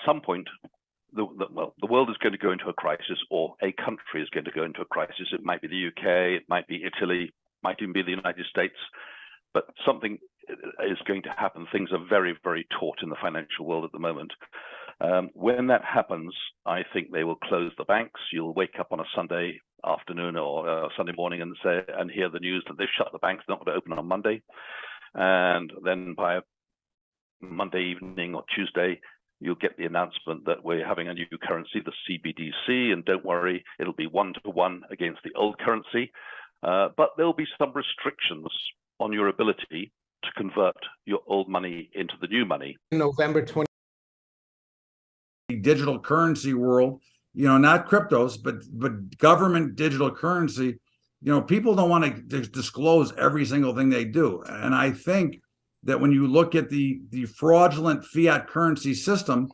some point, the world is going to go into a crisis, or a country is going to go into a crisis. It might be the UK, it might be Italy, might even be the United States, but something is going to happen. Things are very, very taut in the financial world at the moment. When that happens, I think they will close the banks. You'll wake up on a Sunday afternoon or Sunday morning and hear the news that they've shut the banks, they're not going to open on Monday. And then by Monday evening or Tuesday, you'll get the announcement that we're having a new currency, the CBDC, and don't worry, it'll be 1-to-1 against the old currency. But there'll be some restrictions on your ability to convert your old money into the new money. November 20. Digital currency world, not cryptos, but government digital currency, people don't want to disclose every single thing they do. And I think that when you look at the fraudulent fiat currency system,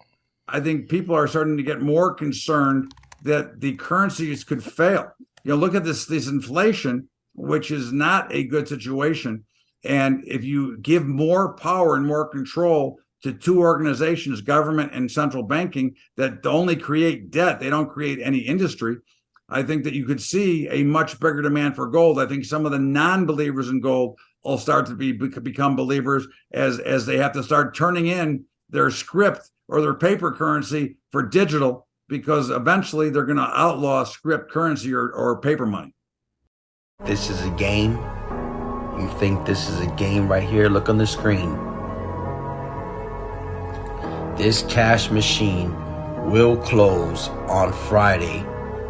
I think people are starting to get more concerned that the currencies could fail. Look at this inflation, which is not a good situation. And if you give more power and more control to two organizations, government and central banking, that only create debt, they don't create any industry, I think that you could see a much bigger demand for gold. I think some of the non-believers in gold will start to become believers as they have to start turning in their script or their paper currency for digital, because eventually they're going to outlaw script currency or paper money. This is a game. You think this is a game right here? Look on the screen. This cash machine will close on Friday,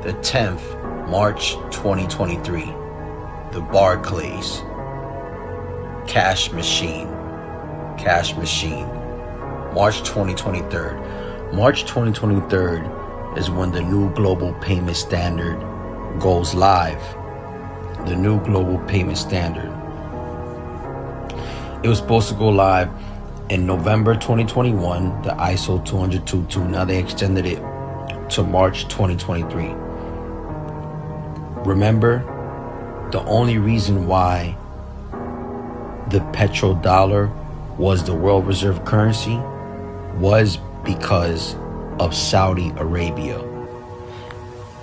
the 10th, March 2023. The Barclays cash machine, March 2023. March 2023 is when the new global payment standard goes live. The new global payment standard. It was supposed to go live in November 2021, the ISO 20022. Now they extended it to March 2023. Remember, the only reason why the petrodollar was the world reserve currency was because of Saudi Arabia.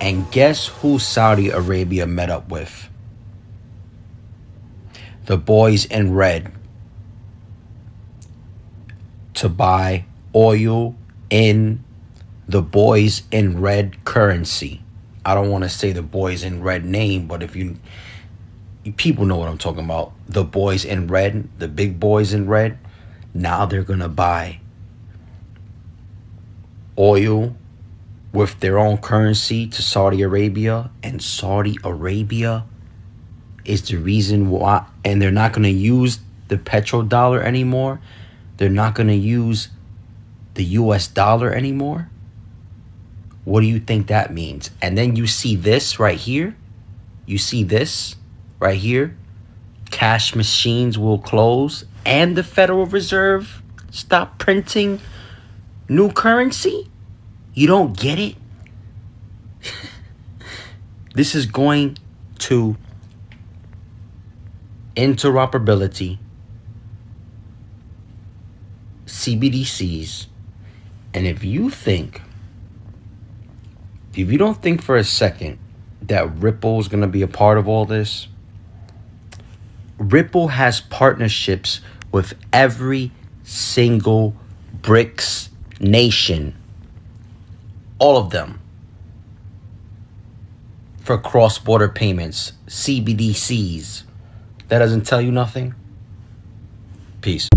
And guess who Saudi Arabia met up with? The boys in red, to buy oil in the boys in red currency. I don't want to say the boys in red name, but if people know what I'm talking about. The boys in red, the big boys in red, now they're going to buy oil with their own currency to Saudi Arabia. And Saudi Arabia is the reason why. And they're not going to use the petrodollar anymore. They're not going to use the US dollar anymore. What do you think that means? And then you see this right here. You see this right here. Cash machines will close and the Federal Reserve stop printing new currency. You don't get it? This is going to interoperability, CBDCs, and if you don't think for a second that Ripple is going to be a part of all this, Ripple has partnerships with every single BRICS nation, all of them, for cross-border payments, CBDCs. That doesn't tell you nothing? Peace.